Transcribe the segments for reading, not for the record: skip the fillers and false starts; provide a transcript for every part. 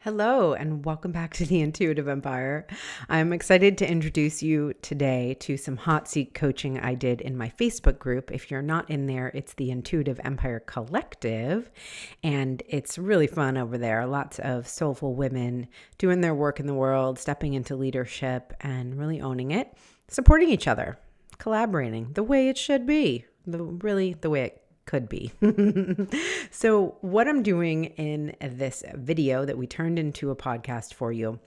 Hello, and welcome back to the Intuitive Empire. I'm excited to introduce you today to some hot seat coaching I did in my Facebook group. If you're not in there, it's the Intuitive Empire Collective, and it's really fun over there. Lots of soulful women doing their work in the world, stepping into leadership, and really owning it, supporting each other, collaborating the way it should be, the way it could be. So what I'm doing in this video that we turned into a podcast for you,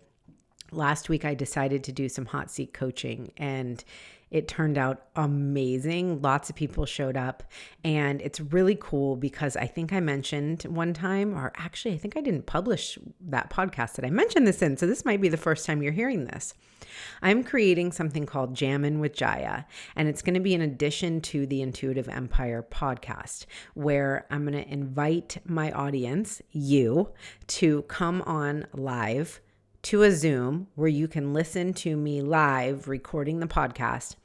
last week I decided to do some hot seat coaching and it turned out amazing. Lots of people showed up and it's really cool because I think I mentioned one time, or actually I think I didn't publish that podcast that I mentioned this in. So this might be the first time you're hearing this. I'm creating something called Jammin' with Jaya, and it's going to be in addition to the Intuitive Empire podcast, where I'm going to invite my audience, you, to come on live to a Zoom where you can listen to me live recording the podcast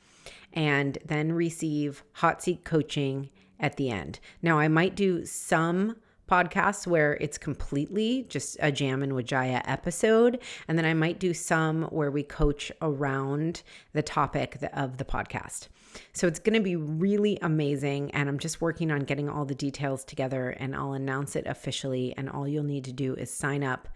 and then receive hot seat coaching at the end. Now, I might do some podcasts where it's completely just a Jammin' with Jaya episode, and then I might do some where we coach around the topic of the podcast. So it's going to be really amazing, and I'm just working on getting all the details together, and I'll announce it officially, and all you'll need to do is sign up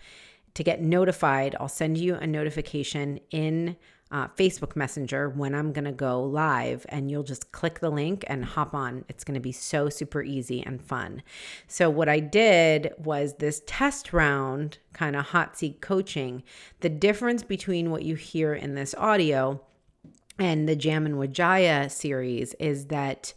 to get notified. I'll send you a notification in Facebook Messenger when I'm going to go live, and you'll just click the link and hop on. It's going to be so super easy and fun. So what I did was this test round kind of hot seat coaching. The difference between what you hear in this audio and the Jammin' with Jaya series is that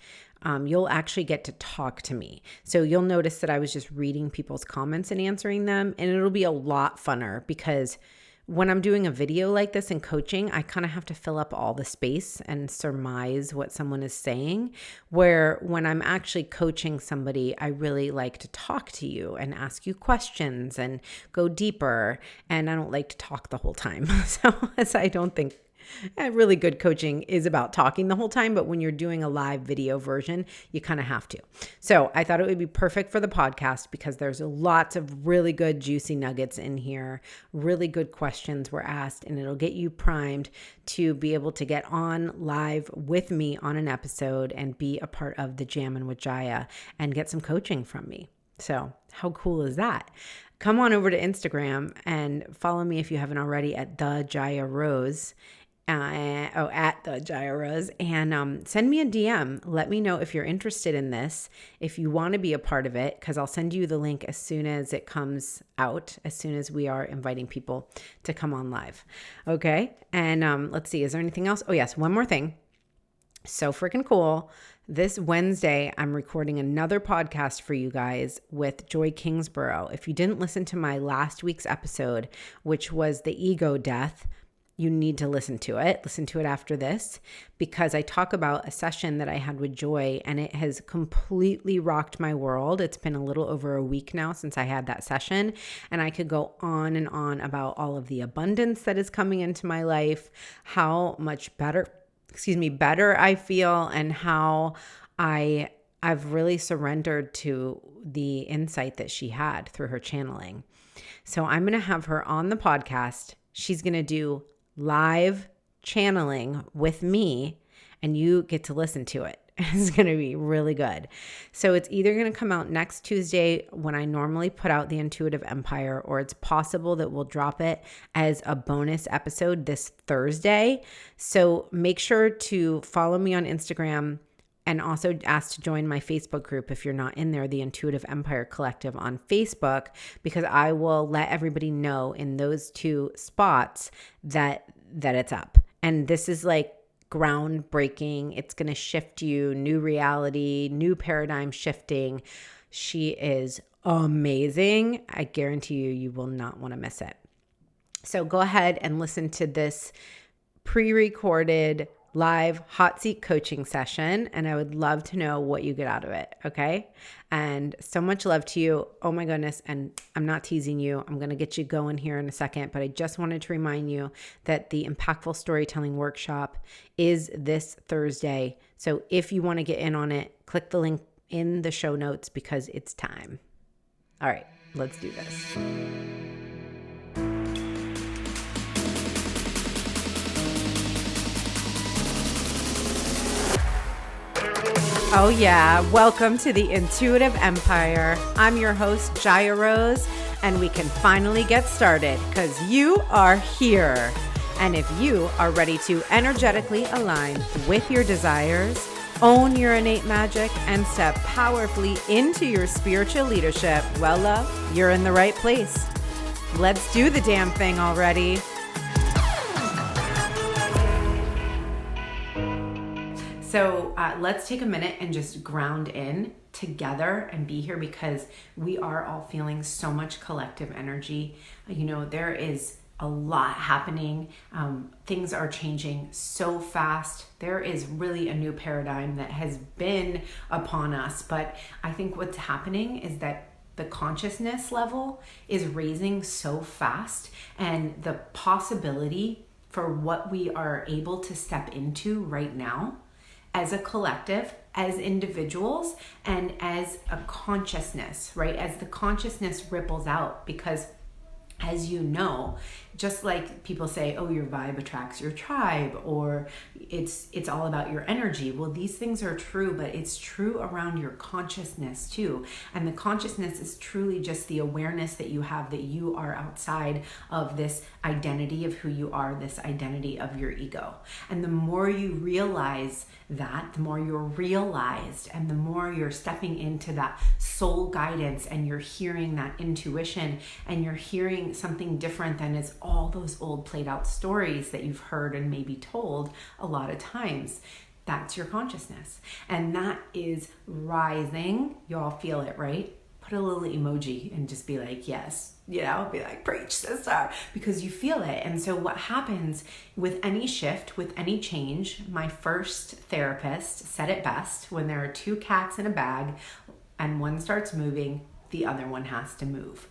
you'll actually get to talk to me. So you'll notice that I was just reading people's comments and answering them, and it'll be a lot funner because when I'm doing a video like this and coaching, I kind of have to fill up all the space and surmise what someone is saying, where when I'm actually coaching somebody, I really like to talk to you and ask you questions and go deeper, and I don't like to talk the whole time. So I don't think really good coaching is about talking the whole time, but when you're doing a live video version, you kind of have to. So I thought it would be perfect for the podcast because there's lots of really good juicy nuggets in here. Really good questions were asked, and it'll get you primed to be able to get on live with me on an episode and be a part of the Jammin' with Jaya and get some coaching from me. So how cool is that? Come on over to Instagram and follow me if you haven't already at the Jaya Rose. At the Jaya Rose, and send me a DM. Let me know if you're interested in this, if you want to be a part of it, because I'll send you the link as soon as it comes out, as soon as we are inviting people to come on live. Okay, and let's see, is there anything else? Oh yes, one more thing. So freaking cool. This Wednesday, I'm recording another podcast for you guys with Joy Kingsborough. If you didn't listen to my last week's episode, which was the ego death, you need to listen to it. Listen to it after this, because I talk about a session that I had with Joy, and it has completely rocked my world. It's been a little over a week now since I had that session, and I could go on and on about all of the abundance that is coming into my life, how much better I feel, and how I've really surrendered to the insight that she had through her channeling. So I'm going to have her on the podcast. She's going to do live channeling with me, and you get to listen to it. It's going to be really good. So it's either going to come out next Tuesday when I normally put out the Intuitive Empire, or it's possible that we'll drop it as a bonus episode this Thursday. So make sure to follow me on Instagram, and also ask to join my Facebook group if you're not in there, the Intuitive Empire Collective on Facebook, because I will let everybody know in those two spots that it's up. And this is like groundbreaking. It's going to shift you, new reality, new paradigm shifting. She is amazing. I guarantee you will not want to miss it. So go ahead and listen to this pre-recorded live hot seat coaching session, and I would love to know what you get out of it. Okay. And so much love to you. Oh my goodness. And I'm not teasing you. I'm going to get you going here in a second, but I just wanted to remind you that the Impactful Storytelling Workshop is this Thursday. So if you want to get in on it, click the link in the show notes because it's time. All right, let's do this. Oh yeah, welcome to the Intuitive Empire. I'm your host, Jaya Rose, and we can finally get started because you are here. And if you are ready to energetically align with your desires, own your innate magic, and step powerfully into your spiritual leadership, well, love, you're in the right place. Let's do the damn thing already. So let's take a minute and just ground in together and be here because we are all feeling so much collective energy. You know, there is a lot happening. Things are changing so fast. There is really a new paradigm that has been upon us. But I think what's happening is that the consciousness level is raising so fast, and the possibility for what we are able to step into right now as a collective, as individuals, and as a consciousness, right? As the consciousness ripples out, because as you know, just like people say, oh, your vibe attracts your tribe, or it's all about your energy. Well, these things are true, but it's true around your consciousness too. And the consciousness is truly just the awareness that you have that you are outside of this identity of who you are, this identity of your ego. And the more you realize that, the more you're realized, and the more you're stepping into that soul guidance, and you're hearing that intuition, and you're hearing something different than is all those old played out stories that you've heard and maybe told a lot of times. That's your consciousness. And that is rising. You all feel it, right? Put a little emoji and just be like, yes, you know, be like, preach, sister, because you feel it. And so what happens with any shift, with any change, my first therapist said it best: when there are two cats in a bag and one starts moving, the other one has to move.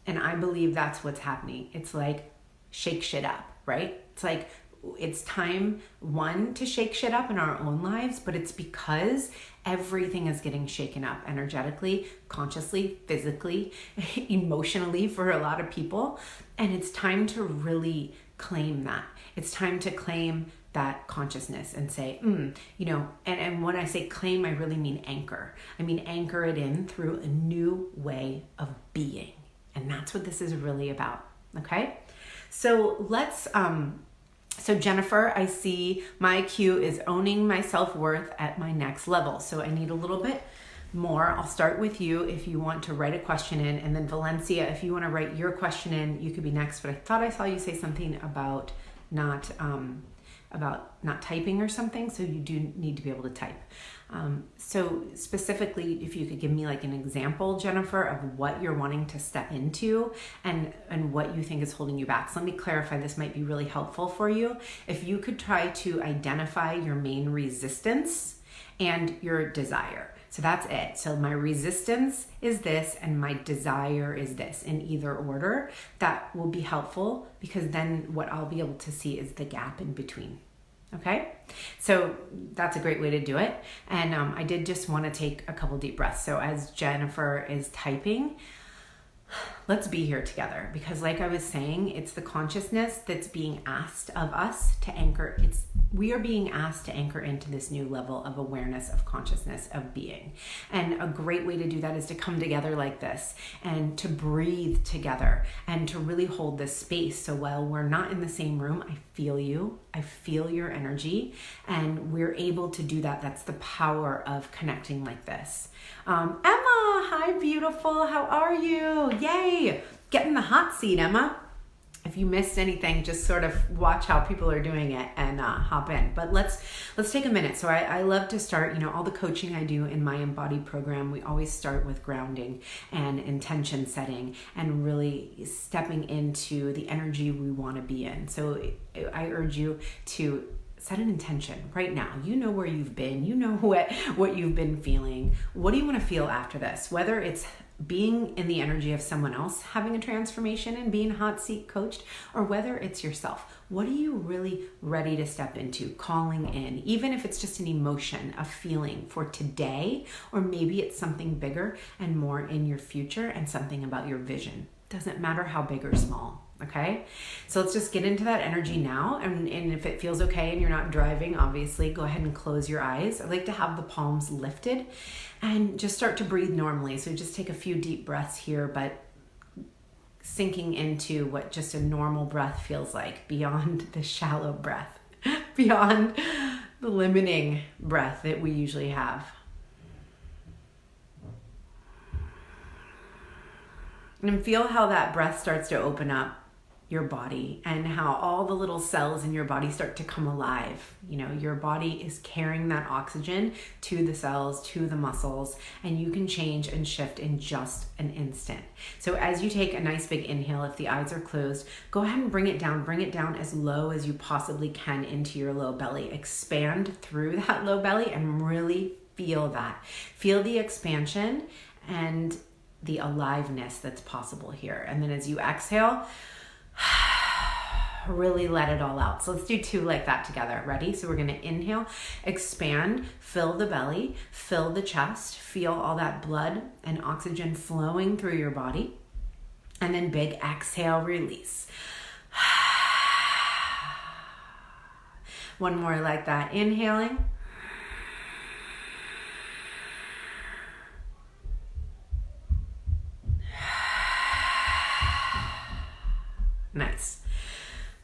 And I believe that's what's happening. It's like shake shit up, right? It's like it's time, one, to shake shit up in our own lives, but it's because everything is getting shaken up energetically, consciously, physically, emotionally for a lot of people. And it's time to really claim that. It's time to claim that consciousness and say, you know, and when I say claim, I really mean anchor. I mean anchor it in through a new way of being. And that's what this is really about, okay? So let's, so Jennifer, I see my cue is owning my self-worth at my next level. So I need a little bit more. I'll start with you if you want to write a question in, and then Valencia, if you want to write your question in, you could be next. But I thought I saw you say something about not typing or something, so you do need to be able to type. So specifically, if you could give me like an example, Jennifer, of what you're wanting to step into and what you think is holding you back. So let me clarify, this might be really helpful for you. If you could try to identify your main resistance and your desire. So that's it. So my resistance is this and my desire is this, in either order. That will be helpful, because then what I'll be able to see is the gap in between. Okay, so that's a great way to do it. And I did just want to take a couple deep breaths. So as Jennifer is typing, let's be here together, because like I was saying, it's the consciousness that's being asked of us to anchor. We are being asked to anchor into this new level of awareness, of consciousness, of being. And a great way to do that is to come together like this and to breathe together and to really hold this space. So while we're not in the same room, I feel you, I feel your energy, and we're able to do that. That's the power of connecting like this. Emma, hi, beautiful. How are you? Yay. Get in the hot seat, Emma. If you missed anything, just sort of watch how people are doing it and hop in. But let's take a minute. So I love to start, you know, all the coaching I do in my Embody program, we always start with grounding and intention setting and really stepping into the energy we want to be in. So I urge you to set an intention right now. You know where you've been, you know what you've been feeling. What do you want to feel after this? Whether it's being in the energy of someone else having a transformation and being hot seat coached, or whether it's yourself. What are you really ready to step into, calling in, even if it's just an emotion, a feeling for today, or maybe it's something bigger and more in your future and something about your vision. Doesn't matter how big or small. Okay, so let's just get into that energy now. And if it feels okay and you're not driving, obviously, go ahead and close your eyes. I like to have the palms lifted and just start to breathe normally. So just take a few deep breaths here, but sinking into what just a normal breath feels like, beyond the shallow breath, beyond the limiting breath that we usually have. And feel how that breath starts to open up your body and how all the little cells in your body start to come alive. You know, your body is carrying that oxygen to the cells, to the muscles, and you can change and shift in just an instant. So as you take a nice big inhale, if the eyes are closed, go ahead and bring it down as low as you possibly can into your low belly. Expand through that low belly and really feel that. Feel the expansion and the aliveness that's possible here. And then as you exhale, really let it all out. So let's do 2 like that together. Ready? So we're going to inhale, expand, fill the belly, fill the chest, feel all that blood and oxygen flowing through your body. And then big exhale, release. One more like that. Inhaling. Nice.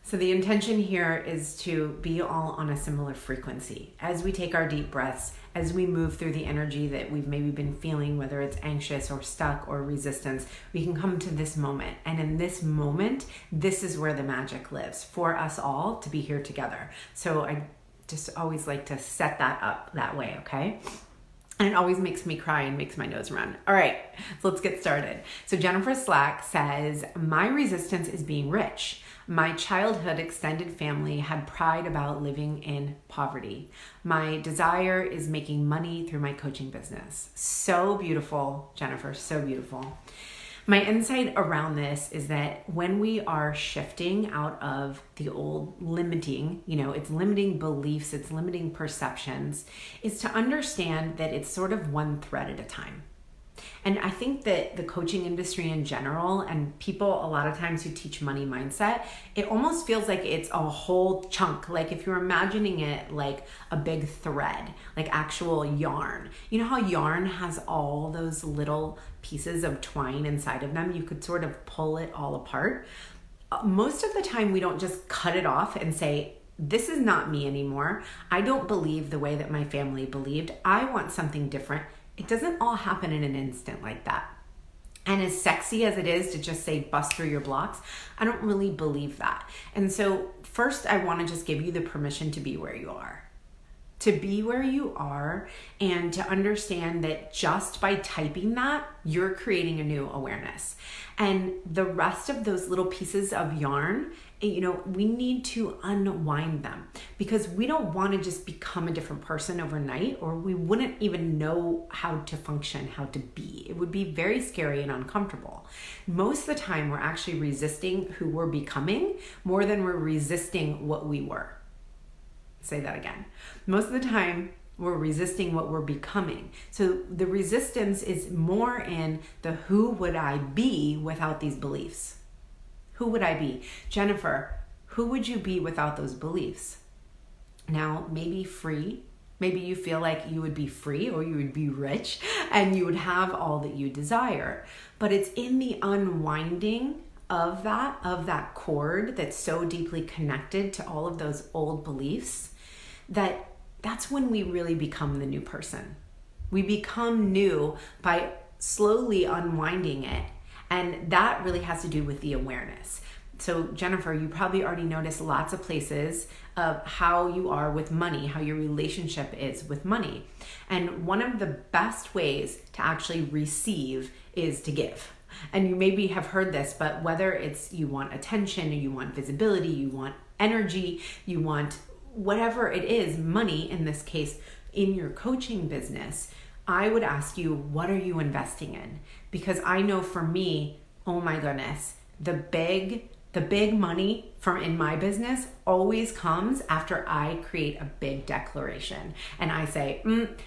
So the intention here is to be all on a similar frequency. As we take our deep breaths, as we move through the energy that we've maybe been feeling, whether it's anxious or stuck or resistance, we can come to this moment. And in this moment, this is where the magic lives for us all to be here together. So I just always like to set that up that way, okay? And it always makes me cry and makes my nose run. All right, so let's get started. So Jennifer Slack says, my resistance is being rich. My childhood extended family had pride about living in poverty. My desire is making money through my coaching business. So beautiful, Jennifer, so beautiful. My insight around this is that when we are shifting out of the old limiting, it's limiting beliefs, it's limiting perceptions, is to understand that it's sort of one thread at a time. And I think that the coaching industry in general and people a lot of times who teach money mindset, it almost feels like it's a whole chunk. Like if you're imagining it like a big thread, like actual yarn. You know how yarn has all those little pieces of twine inside of them? You could sort of pull it all apart. Most of the time we don't just cut it off and say, this is not me anymore. I don't believe the way that my family believed. I want something different. It doesn't all happen in an instant like that. And as sexy as it is to just say bust through your blocks, I don't really believe that. And so first I want to just give you the permission to be where you are. To be where you are and to understand that just by typing that, you're creating a new awareness. And the rest of those little pieces of yarn, we need to unwind them because we don't want to just become a different person overnight, or we wouldn't even know how to function, how to be. It would be very scary and uncomfortable. Most of the time, we're actually resisting who we're becoming more than we're resisting what we were. Say that again. Most of the time, we're resisting what we're becoming. So the resistance is more in the who would I be without these beliefs? Who would I be? Jennifer, who would you be without those beliefs? Now, maybe free. Maybe you feel like you would be free or you would be rich and you would have all that you desire. But it's in the unwinding of that cord that's so deeply connected to all of those old beliefs that's when we really become the new person. We become new by slowly unwinding it. And that really has to do with the awareness. So Jennifer, you probably already noticed lots of places of how you are with money, how your relationship is with money. And one of the best ways to actually receive is to give. And you maybe have heard this, but whether it's you want attention, or you want visibility, you want energy, you want whatever it is, money in this case, in your coaching business, I would ask you, what are you investing in? Because I know for me, oh my goodness, the big money from in my business always comes after I create a big declaration. And I say,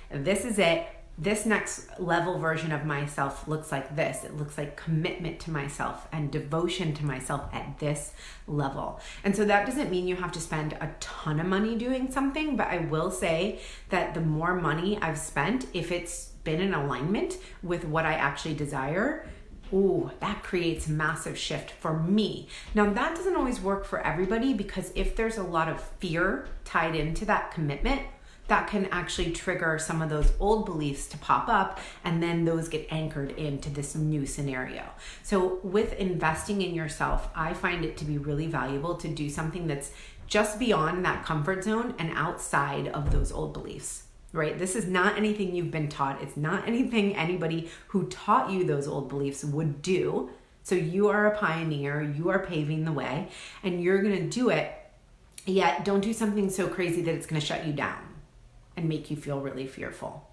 this is it. this next level version of myself looks like this. It looks like commitment to myself and devotion to myself at this level. And so that doesn't mean you have to spend a ton of money doing something, but I will say that the more money I've spent, if it's been in alignment with what I actually desire, ooh, that creates massive shift for me. Now, that doesn't always work for everybody, because if there's a lot of fear tied into that commitment, that can actually trigger some of those old beliefs to pop up, and then those get anchored into this new scenario. So with investing in yourself, I find it to be really valuable to do something that's just beyond that comfort zone and outside of those old beliefs, right? This is not anything you've been taught. It's not anything anybody who taught you those old beliefs would do. So you are a pioneer, you are paving the way, and you're gonna do it, yet don't do something so crazy that it's gonna shut you down and make you feel really fearful.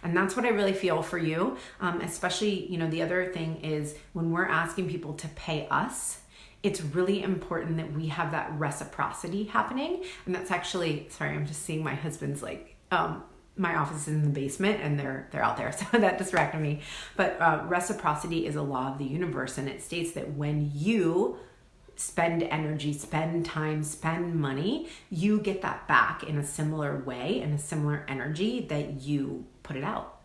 And that's what I really feel for you. Especially, the other thing is when we're asking people to pay us, it's really important that we have that reciprocity happening. And that's actually, sorry, I'm just seeing my husband's my office is in the basement and they're out there. So that distracted me. But reciprocity is a law of the universe. And it states that when you spend energy, spend time, spend money, you get that back in a similar way, in a similar energy that you put it out.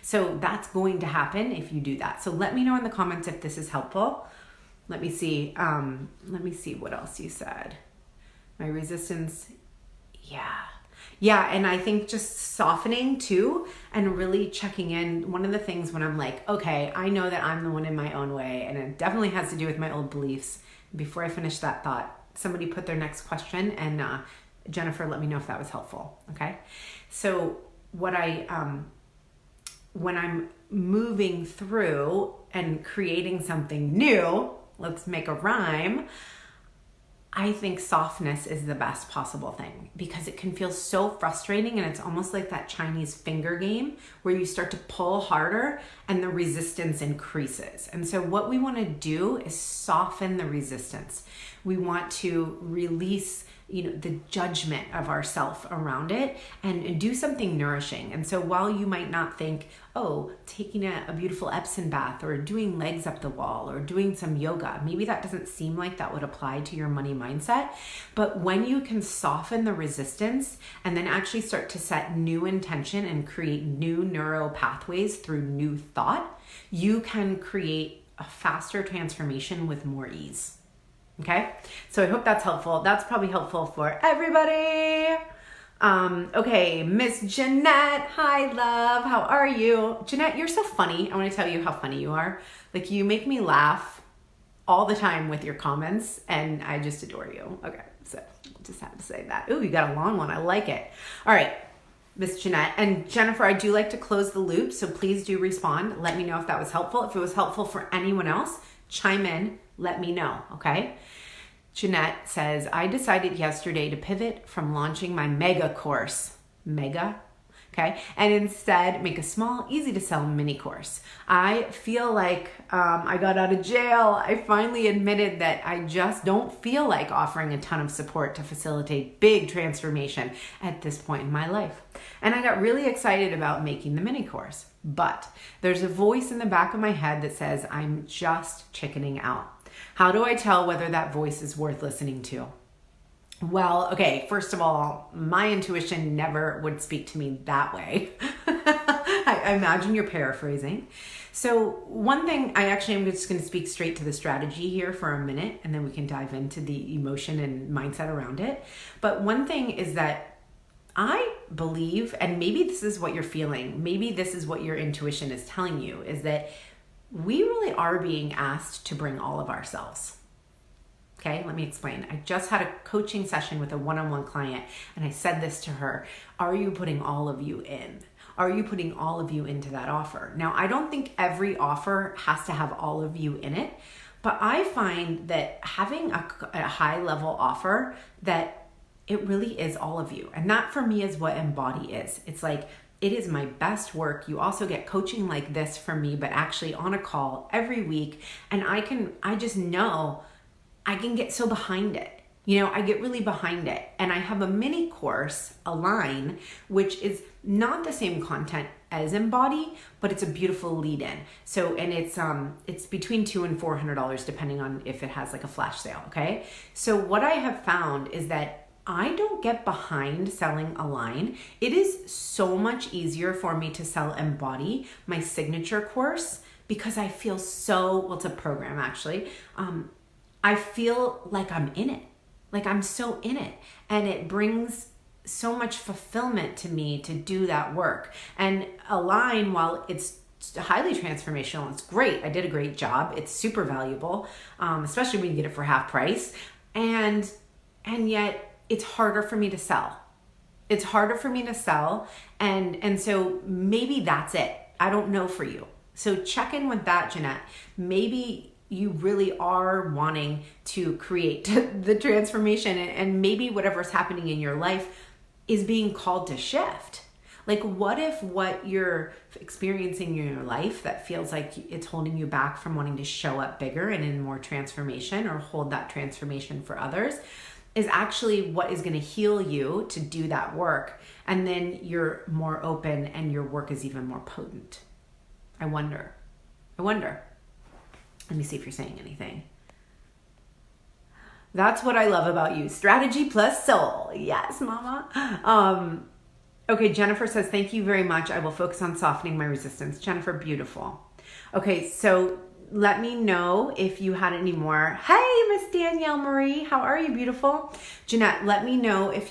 So that's going to happen if you do that. So let me know in the comments if this is helpful. Let me see what else you said. My resistance, yeah, and I think just softening too and really checking in. One of the things when I'm like, okay, I know that I'm the one in my own way, and it definitely has to do with my old beliefs. Before I finish that thought, somebody put their next question, and Jennifer, let me know if that was helpful. Okay, so what when I'm moving through and creating something new, let's make a rhyme, I think softness is the best possible thing, because it can feel so frustrating, and it's almost like that Chinese finger game where you start to pull harder and the resistance increases. And so what we want to do is soften the resistance. We want to release the judgment of ourself around it and do something nourishing. And so while you might not think, oh, taking a beautiful Epsom bath or doing legs up the wall or doing some yoga, maybe that doesn't seem like that would apply to your money mindset. But when you can soften the resistance and then actually start to set new intention and create new neural pathways through new thought, you can create a faster transformation with more ease. Okay, so I hope that's helpful. That's probably helpful for everybody. Okay, Miss Jeanette. Hi, love. How are you? Jeanette, you're so funny. I want to tell you how funny you are. Like, you make me laugh all the time with your comments, and I just adore you. Okay, so just had to say that. Ooh, you got a long one. I like it. All right, Miss Jeanette. And Jennifer, I do like to close the loop, so please do respond. Let me know if that was helpful. If it was helpful for anyone else, chime in. Let me know, okay? Jeanette says, I decided yesterday to pivot from launching my mega course, okay, and instead make a small, easy to sell mini course. I feel like I got out of jail. I finally admitted that I just don't feel like offering a ton of support to facilitate big transformation at this point in my life. And I got really excited about making the mini course. But there's a voice in the back of my head that says I'm just chickening out. How do I tell whether that voice is worth listening to? Well, okay, first of all, my intuition never would speak to me that way. I imagine you're paraphrasing. So one thing, I'm just going to speak straight to the strategy here for a minute, and then we can dive into the emotion and mindset around it. But one thing is that I believe, and maybe this is what you're feeling, maybe this is what your intuition is telling you, is that we really are being asked to bring all of ourselves. Okay, let me explain. I just had a coaching session with a one-on-one client, and I said this to her: are you putting all of you in? Are you putting all of you into that offer? Now, I don't think every offer has to have all of you in it, but I find that having a high-level offer, that it really is all of you. And that for me is what Embody is. It's like, it is my best work. You also get coaching like this from me, but actually on a call every week. And I just know I can get so behind it. I get really behind it. And I have a mini course, Align, which is not the same content as Embody, but it's a beautiful lead in. So, and it's between $200 and $400 depending on if it has like a flash sale. Okay. So what I have found is that I don't get behind selling a line. It is so much easier for me to sell Embody, my signature course, because I feel well, it's a program actually. I feel like I'm in it. Like I'm so in it, and it brings so much fulfillment to me to do that work. And a line, while it's highly transformational, it's great. I did a great job. It's super valuable, especially when you get it for half price. And yet it's harder for me to sell. It's harder for me to sell. And so maybe that's it. I don't know for you. So check in with that, Jeanette. Maybe you really are wanting to create the transformation, and maybe whatever's happening in your life is being called to shift. Like, what if what you're experiencing in your life that feels like it's holding you back from wanting to show up bigger and in more transformation, or hold that transformation for others, is actually what is going to heal you to do that work. And then you're more open and your work is even more potent. I wonder. Let me see if you're saying anything. That's what I love about you. Strategy plus soul. Yes, mama. Okay, Jennifer says, thank you very much. I will focus on softening my resistance. Jennifer, beautiful. Okay, so let me know if you had any more. Hey, Miss Danielle Marie. How are you, beautiful? Jeanette, let me know if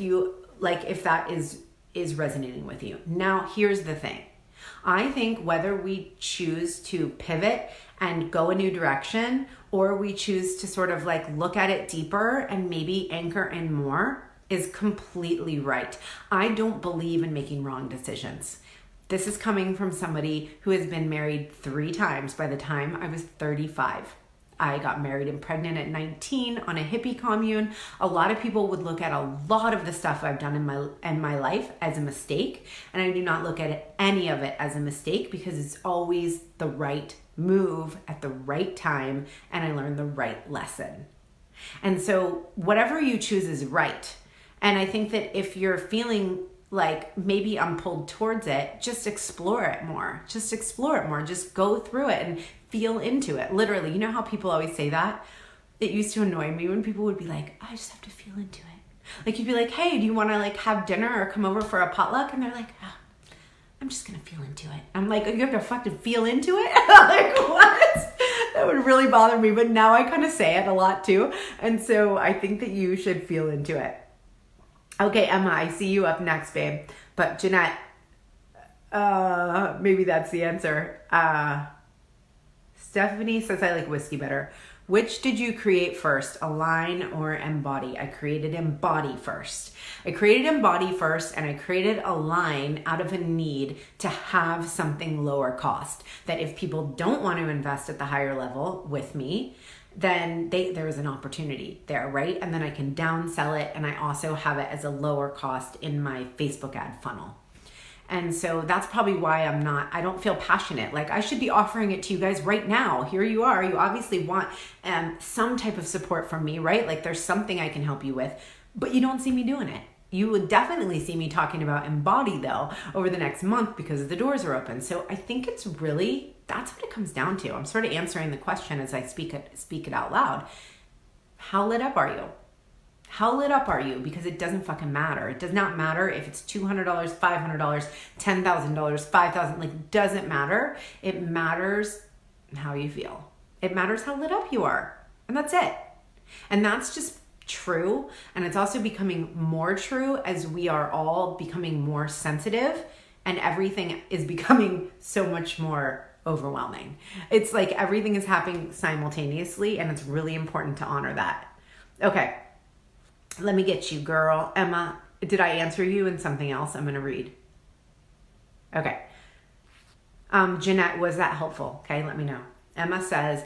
that is resonating with you. Now, here's the thing. I think whether we choose to pivot and go a new direction, or we choose to sort of like look at it deeper and maybe anchor in more, is completely right. I don't believe in making wrong decisions. This is coming from somebody who has been married 3 times by the time I was 35. I got married and pregnant at 19 on a hippie commune. A lot of people would look at a lot of the stuff I've done in my life as a mistake, and I do not look at any of it as a mistake, because it's always the right move at the right time, and I learned the right lesson. And so whatever you choose is right. And I think that if you're feeling like maybe I'm pulled towards it, just explore it more. Just go through it and feel into it. Literally, you know how people always say that? It used to annoy me when people would be like, I just have to feel into it. Like, you'd be like, hey, do you want to like have dinner or come over for a potluck? And they're like, oh, I'm just going to feel into it. I'm like, you have to fucking feel into it? Like, what? That would really bother me. But now I kind of say it a lot too. And so I think that you should feel into it. Okay, Emma, I see you up next, babe. But Jeanette, maybe that's the answer. Stephanie says, I like whiskey better. Which did you create first, Align or Embody? I created Embody first. And I created Align out of a need to have something lower cost. That if people don't want to invest at the higher level with me, then there is an opportunity there, right? And then I can downsell it, and I also have it as a lower cost in my Facebook ad funnel. And so that's probably why I don't feel passionate. Like, I should be offering it to you guys right now. Here you are. You obviously want some type of support from me, right? Like, there's something I can help you with, but you don't see me doing it. You would definitely see me talking about Embody though over the next month, because the doors are open. So I think that's what it comes down to. I'm sort of answering the question as I speak it out loud. How lit up are you? How lit up are you? Because it doesn't fucking matter. It does not matter if it's $200, $500, $10,000, $5,000. Like, it doesn't matter. It matters how you feel. It matters how lit up you are. And that's it. And that's just true. And it's also becoming more true as we are all becoming more sensitive, and everything is becoming so much more overwhelming. It's like everything is happening simultaneously, and it's really important to honor that. Okay. Let me get you, girl. Emma, did I answer you in something else? I'm going to read. Okay. Jeanette, was that helpful? Okay, let me know. Emma says,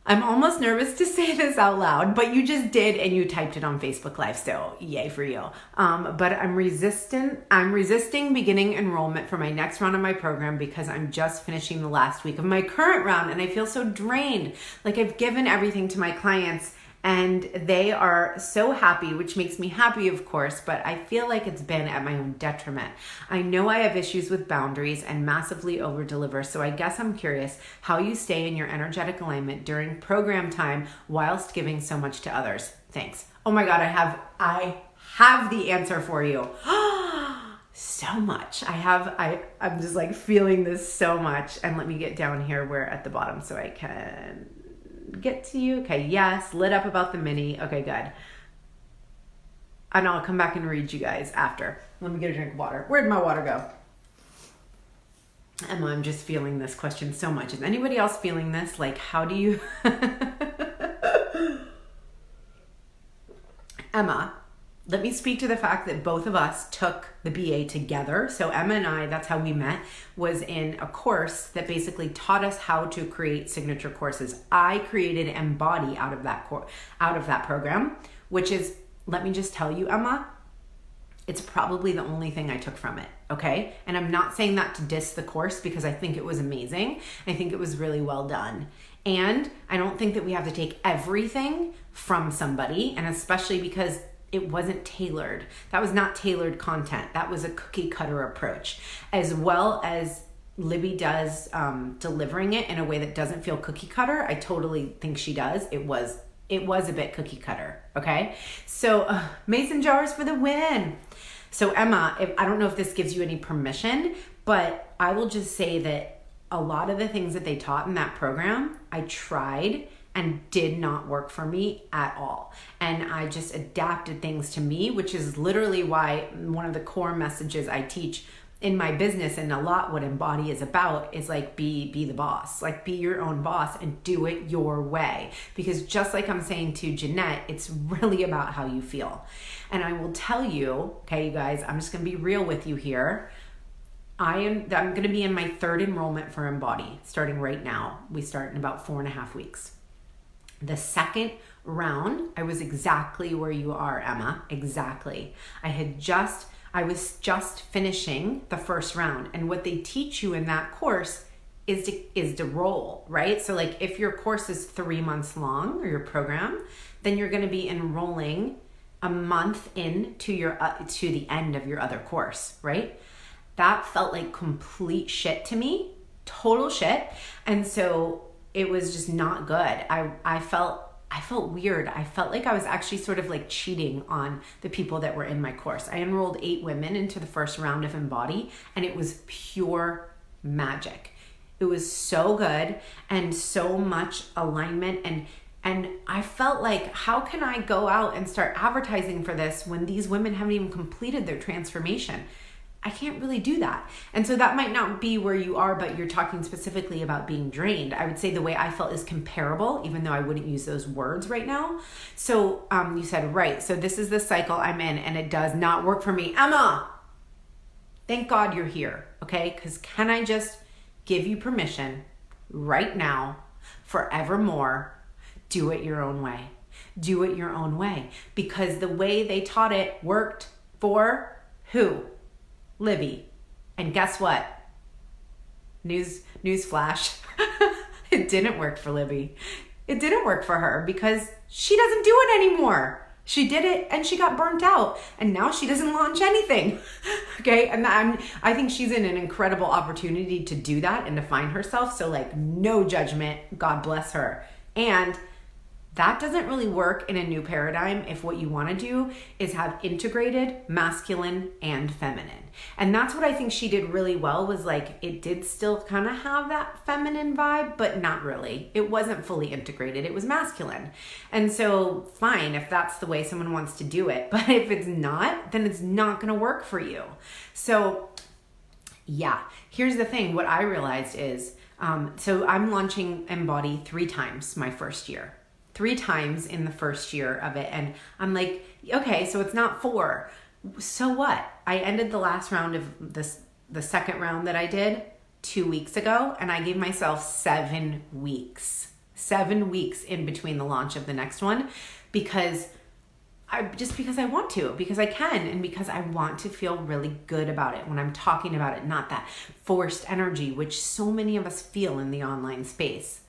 I'm almost nervous to say this out loud, but you just did, and you typed it on Facebook Live, so yay for you. But I'm resisting beginning enrollment for my next round of my program because I'm just finishing the last week of my current round, and I feel so drained. Like, I've given everything to my clients, And they are so happy, which makes me happy, of course, but I feel like it's been at my own detriment. I know I have issues with boundaries and massively over deliver, so I guess I'm curious how you stay in your energetic alignment during program time whilst giving so much to others. Thanks. Oh my God, I have the answer for you. So much. I'm just like feeling this so much. And let me get down here where at the bottom so I can get to you. Okay, yes, lit up about the mini. Okay, good. And I'll come back and read you guys after. Let me get a drink of water. Where'd my water go? Emma, I'm just feeling this question so much. Is anybody else feeling this? Like, how do you... Emma, let me speak to the fact that both of us took the BA together. So Emma and I, that's how we met, was in a course that basically taught us how to create signature courses. I created Embody out of that program, which is, let me just tell you, Emma, it's probably the only thing I took from it, okay? And I'm not saying that to diss the course because I think it was amazing. I think it was really well done. And I don't think that we have to take everything from somebody, and especially because it wasn't tailored. That was not tailored content. That was a cookie cutter approach, as well as Libby does delivering it in a way that doesn't feel cookie cutter. I totally think she does. It was a bit cookie cutter, okay? So mason jars for the win. So Emma, I don't know if this gives you any permission, but I will just say that a lot of the things that they taught in that program, I tried and did not work for me at all. And I just adapted things to me, which is literally why one of the core messages I teach in my business, and a lot what Embody is about, is like be the boss. Like be your own boss and do it your way. Because just like I'm saying to Jeanette, it's really about how you feel. And I will tell you, okay, you guys, I'm just gonna be real with you here. I'm gonna be in my third enrollment for Embody, starting right now. We start in about 4.5 weeks. The second round, I was exactly where you are, Emma, exactly. I was just finishing the first round, and what they teach you in that course is to roll, right? So like if your course is 3 months long, or your program, then you're going to be enrolling a month in to the end of your other course, right? That felt like complete shit to me, total shit. And so it was just not good. I felt weird. I felt like I was actually sort of like cheating on the people that were in my course. I enrolled 8 women into the first round of Embody, and it was pure magic. It was so good and so much alignment, and I felt like, how can I go out and start advertising for this when these women haven't even completed their transformation? I can't really do that. And so that might not be where you are, but you're talking specifically about being drained. I would say the way I felt is comparable, even though I wouldn't use those words right now. So you said, right, so this is the cycle I'm in and it does not work for me. Emma, thank God you're here, okay? Because can I just give you permission right now, forevermore, do it your own way. Do it your own way. Because the way they taught it worked for who? Libby. And guess what? News flash. It didn't work for Libby. It didn't work for her because she doesn't do it anymore. She did it and she got burnt out, and now she doesn't launch anything. Okay, and I think she's in an incredible opportunity to do that and to find herself. So like, no judgment. God bless her. And that doesn't really work in a new paradigm if what you want to do is have integrated masculine and feminine. And that's what I think she did really well, was like, it did still kind of have that feminine vibe, but not really. It wasn't fully integrated. It was masculine. And so fine, if that's the way someone wants to do it. But if it's not, then it's not going to work for you. So yeah, here's the thing. What I realized is, so I'm launching Embody 3 times my first year. 3 times in the first year of it. And I'm like, okay, so it's not 4. So what? I ended the last round of the second round that I did 2 weeks ago, and I gave myself 7 weeks. 7 weeks in between the launch of the next one, because I want to, because I can, and because I want to feel really good about it when I'm talking about it, not that forced energy, which so many of us feel in the online space.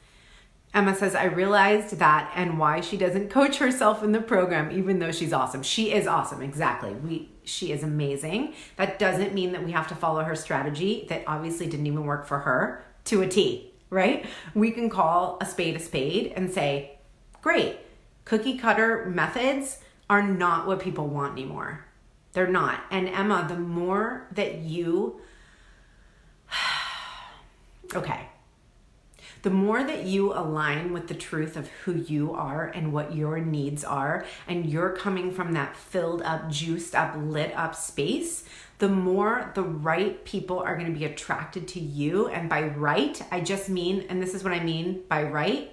Emma says, I realized that and why she doesn't coach herself in the program, even though she's awesome. She is awesome. Exactly. She is amazing. That doesn't mean that we have to follow her strategy that obviously didn't even work for her to a T, right? We can call a spade and say, great, cookie cutter methods are not what people want anymore. They're not. And Emma, the more that you, the more that you align with the truth of who you are and what your needs are, and you're coming from that filled up, juiced up, lit up space, the more the right people are going to be attracted to you. And by right, I just mean, and this is what I mean by right,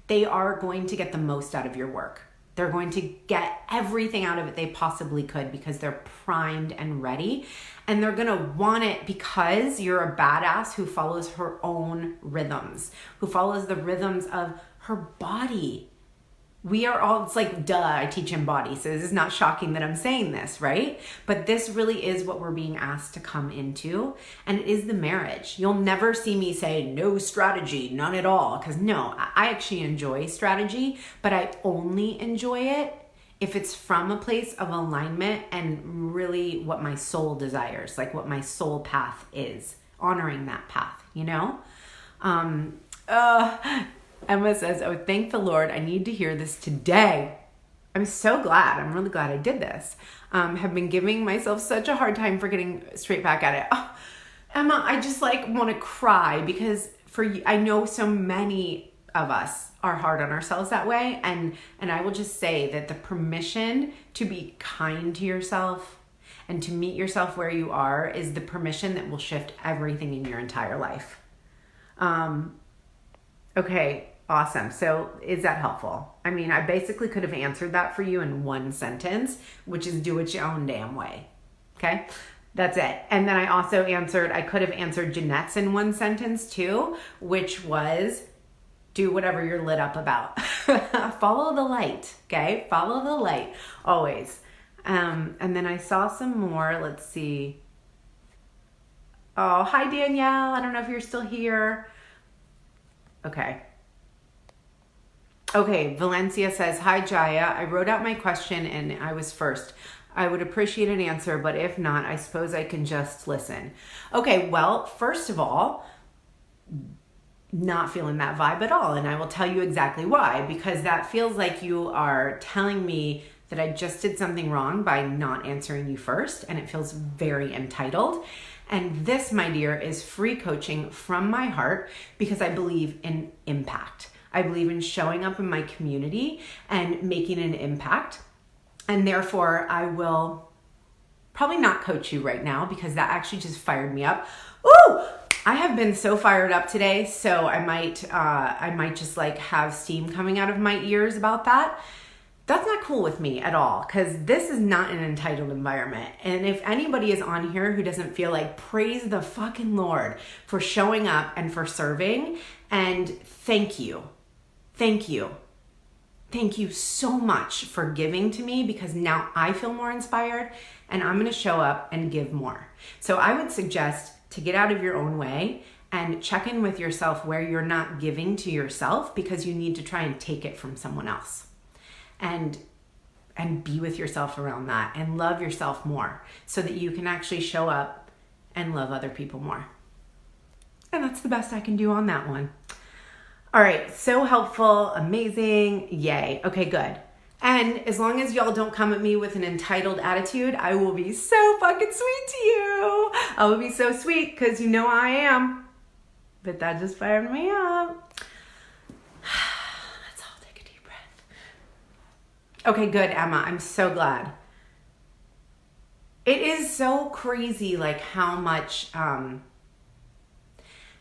they are going to get the most out of your work. They're going to get everything out of it they possibly could because they're primed and ready. And they're going to want it because you're a badass who follows her own rhythms, who follows the rhythms of her body. We are all, it's like, duh, I teach Embody. So this is not shocking that I'm saying this, right? But this really is what we're being asked to come into. And it is the marriage. You'll never see me say no strategy, none at all. Because no, I actually enjoy strategy, but I only enjoy it if it's from a place of alignment and really what my soul desires, like what my soul path is, honoring that path, you know? Emma says, oh, thank the Lord. I need to hear this today. I'm so glad. I'm really glad I did this. Have been giving myself such a hard time for getting straight back at it. Oh, Emma, I just want to cry because for you, I know so many of us are hard on ourselves that way. And I will just say that the permission to be kind to yourself and to meet yourself where you are is the permission that will shift everything in your entire life. Okay, awesome. So is that helpful? I mean, I basically could have answered that for you in one sentence, which is do it your own damn way. Okay, that's it. And then I could have answered Jeanette's in one sentence too, which was do whatever you're lit up about. Follow the light, okay? Follow the light, always. And then I saw some more, let's see. Oh, hi Danielle, I don't know if you're still here. Okay, Valencia says, hi Jaya, I wrote out my question and I was first. I would appreciate an answer, but if not, I suppose I can just listen. Okay, well, first of all, not feeling that vibe at all. And I will tell you exactly why, because that feels like you are telling me that I just did something wrong by not answering you first. And it feels very entitled. And this, my dear, is free coaching from my heart because I believe in impact. I believe in showing up in my community and making an impact. And therefore, I will probably not coach you right now because that actually just fired me up. Ooh! I have been so fired up today, so I might just have steam coming out of my ears about that. That's not cool with me at all because this is not an entitled environment. And if anybody is on here who doesn't feel like praise the fucking Lord for showing up and for serving, and thank you. Thank you. Thank you so much for giving to me because now I feel more inspired and I'm going to show up and give more. So I would suggest to get out of your own way and check in with yourself where you're not giving to yourself because you need to try and take it from someone else. And be with yourself around that and love yourself more so that you can actually show up and love other people more. And that's the best I can do on that one. All right, so helpful, amazing, yay. Okay, good. And as long as y'all don't come at me with an entitled attitude, I will be so fucking sweet to you. I will be so sweet because you know I am. But that just fired me up. Let's all take a deep breath. Okay, good, Emma. I'm so glad. It is so crazy,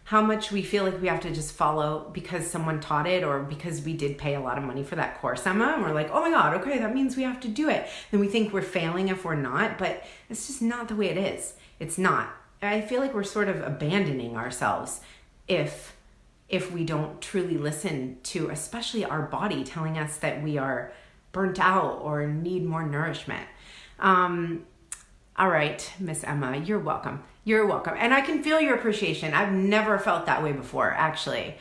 how much we feel like we have to just follow because someone taught it or because we did pay a lot of money for that course, Emma. And we're like, oh my God, okay, that means we have to do it. Then we think we're failing if we're not, but it's just not the way it is. It's not. I feel like we're sort of abandoning ourselves if we don't truly listen to, especially our body telling us that we are burnt out or need more nourishment. All right, Miss Emma, you're welcome. You're welcome. And I can feel your appreciation. I've never felt that way before, actually.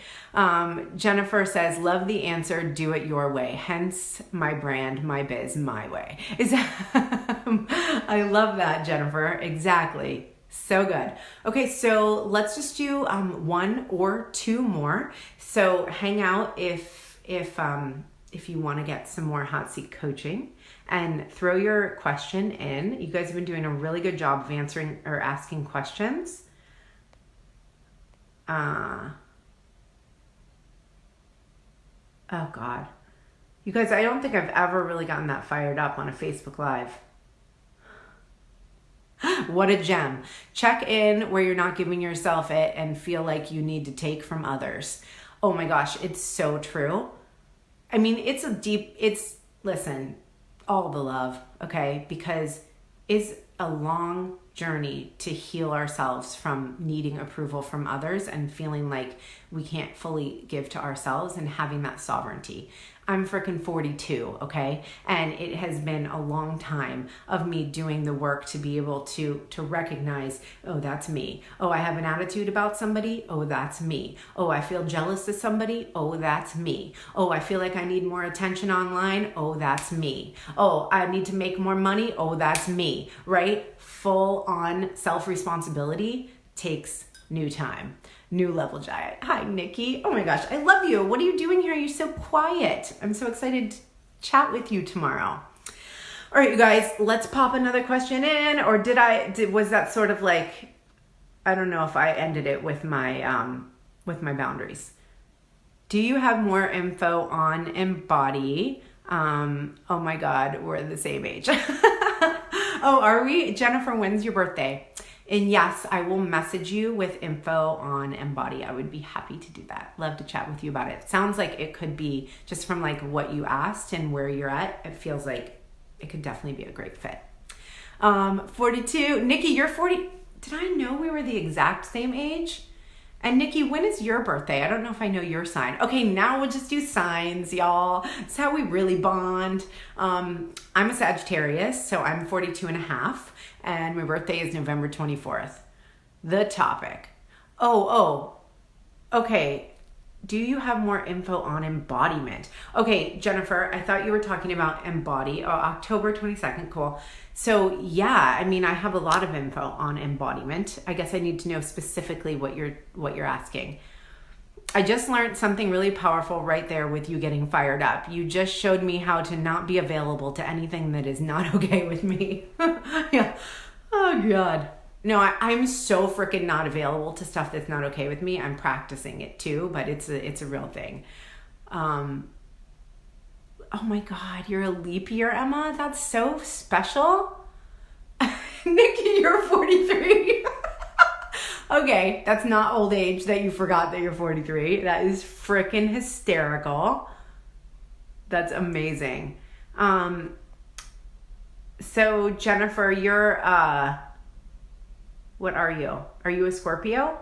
Jennifer says, love the answer, do it your way. Hence my brand, my biz, my way. I love that, Jennifer. Exactly. So good. Okay, so let's just do one or two more. So hang out if you want to get some more hot seat coaching, and throw your question in. You guys have been doing a really good job of answering or asking questions. Oh God. You guys, I don't think I've ever really gotten that fired up on a Facebook Live. What a gem. Check in where you're not giving yourself it and feel like you need to take from others. Oh my gosh, it's so true. I mean, listen, all the love, okay? Because it's a long journey to heal ourselves from needing approval from others and feeling like we can't fully give to ourselves and having that sovereignty. I'm freaking 42, okay? And it has been a long time of me doing the work to be able to recognize, oh, that's me. Oh, I have an attitude about somebody. Oh, that's me. Oh, I feel jealous of somebody. Oh, that's me. Oh, I feel like I need more attention online. Oh, that's me. Oh, I need to make more money. Oh, that's me, right? Full on self-responsibility takes new time. New level, Jaya. Hi, Nikki. Oh my gosh, I love you. What are you doing here? You're so quiet. I'm so excited to chat with you tomorrow. All right, you guys, let's pop another question in. Or was that sort of like, I don't know if I ended it with my boundaries. Do you have more info on Embody? Oh my God, we're the same age. Oh, are we? Jennifer, when's your birthday? And yes, I will message you with info on Embody. I would be happy to do that. Love to chat with you about it. Sounds like it could be, just from like what you asked and where you're at, it feels like it could definitely be a great fit. 42. Nikki, you're 40. Did I know we were the exact same age? And Nikki, when is your birthday? I don't know if I know your sign. Okay, now we'll just do signs, y'all. It's how we really bond. I'm a Sagittarius, so I'm 42 and a half. And my birthday is November 24th. The topic. Okay. Do you have more info on embodiment? Okay, Jennifer, I thought you were talking about Embody. Oh, October 22nd, cool. So yeah, I mean, I have a lot of info on embodiment. I guess I need to know specifically what you're asking. I just learned something really powerful right there with you getting fired up. You just showed me how to not be available to anything that is not okay with me. Yeah. Oh God. No, I'm so freaking not available to stuff that's not okay with me. I'm practicing it too, but it's a real thing. Oh my God, you're a leap year, Emma. That's so special. Nikki, you're 43. Okay, that's not old age that you forgot that you're 43. That is freaking hysterical. That's amazing. So Jennifer, you're what are you? Are you a Scorpio?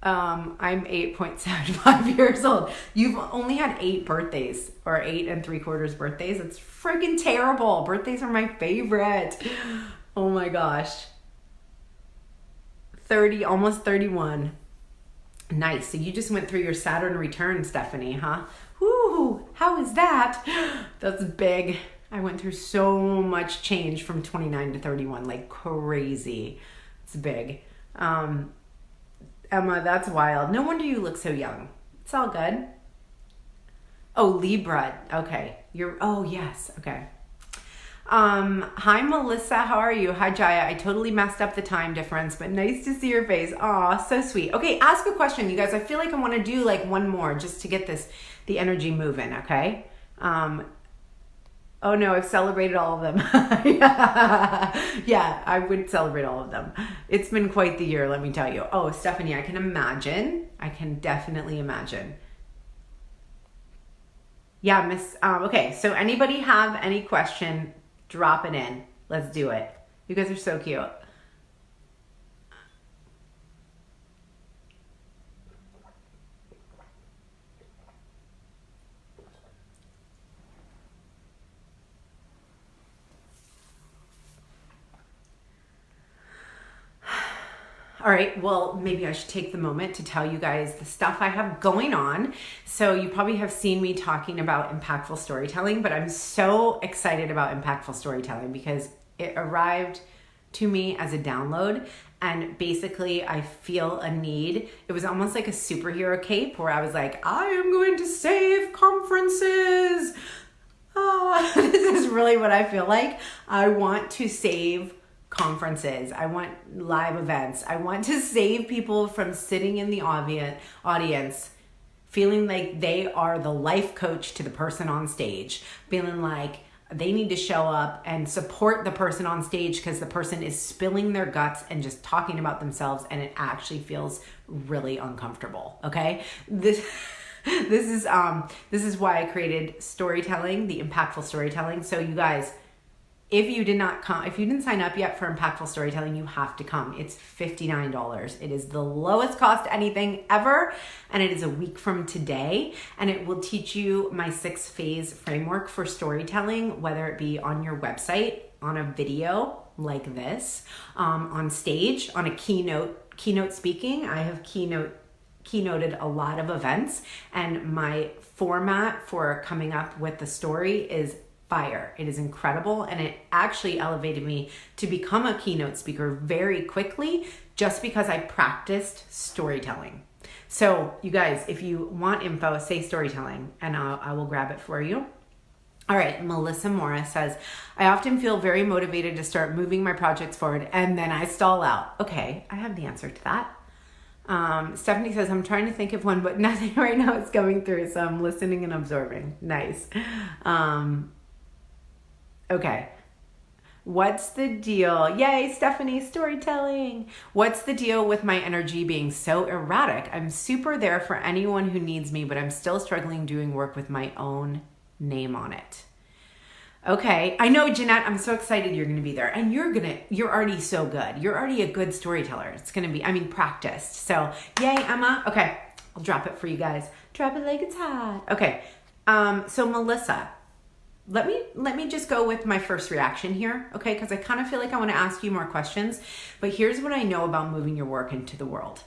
I'm 8.75 years old. You've only had 8 birthdays, or 8 3/4 birthdays. It's freaking terrible. Birthdays are my favorite. Oh my gosh. 30, almost 31. Nice. So you just went through your Saturn return, Stephanie, huh? Whoo, how is that? That's big. I went through so much change from 29 to 31, like crazy. It's big. Emma, that's wild. No wonder you look so young. It's all good. Oh, Libra. Okay. Yes. Okay. Hi, Melissa. How are you? Hi, Jaya. I totally messed up the time difference, but nice to see your face. Aw, so sweet. Okay, ask a question, you guys. I feel like I want to do like one more just to get the energy moving, okay? Oh no, I've celebrated all of them. Yeah, I would celebrate all of them. It's been quite the year, let me tell you. Oh, Stephanie, I can imagine. I can definitely imagine. Yeah, Miss, okay, so anybody have any question, drop it in. Let's do it. You guys are so cute. All right, well, maybe I should take the moment to tell you guys the stuff I have going on. So you probably have seen me talking about impactful storytelling, but I'm so excited about impactful storytelling because it arrived to me as a download. And basically, I feel a need. It was almost like a superhero cape where I was like, I am going to save conferences. Oh, this is really what I feel like. I want to save conferences. I want live events. I want to save people from sitting in the audience feeling like they are the life coach to the person on stage, feeling like they need to show up and support the person on stage because the person is spilling their guts and just talking about themselves, and it actually feels really uncomfortable. Okay? This is why I created storytelling, the impactful storytelling. So you guys, if you didn't sign up yet for impactful storytelling, you have to come. It's $59. It is the lowest cost anything ever, and it is a week from today, and it will teach you my 6-phase framework for storytelling, whether it be on your website, on a video like this, on stage, on a keynote speaking. I have keynoted a lot of events, and my format for coming up with the story is fire. It is incredible, and it actually elevated me to become a keynote speaker very quickly just because I practiced storytelling. So you guys, if you want info, say storytelling, and I will grab it for you. All right, Melissa Morris says, I often feel very motivated to start moving my projects forward, and then I stall out. Okay, I have the answer to that. Stephanie says, I'm trying to think of one, but nothing right now is coming through, so I'm listening and absorbing. Nice. Okay. What's the deal? Yay, Stephanie, storytelling. What's the deal with my energy being so erratic? I'm super there for anyone who needs me, but I'm still struggling doing work with my own name on it. Okay. I know, Jeanette, I'm so excited you're going to be there, and you're already so good. You're already a good storyteller. It's going to be, practiced. So yay, Emma. Okay. I'll drop it for you guys. Drop it like it's hot. Okay. So Melissa, let me just go with my first reaction here, okay? Because I kind of feel like I want to ask you more questions. But here's what I know about moving your work into the world.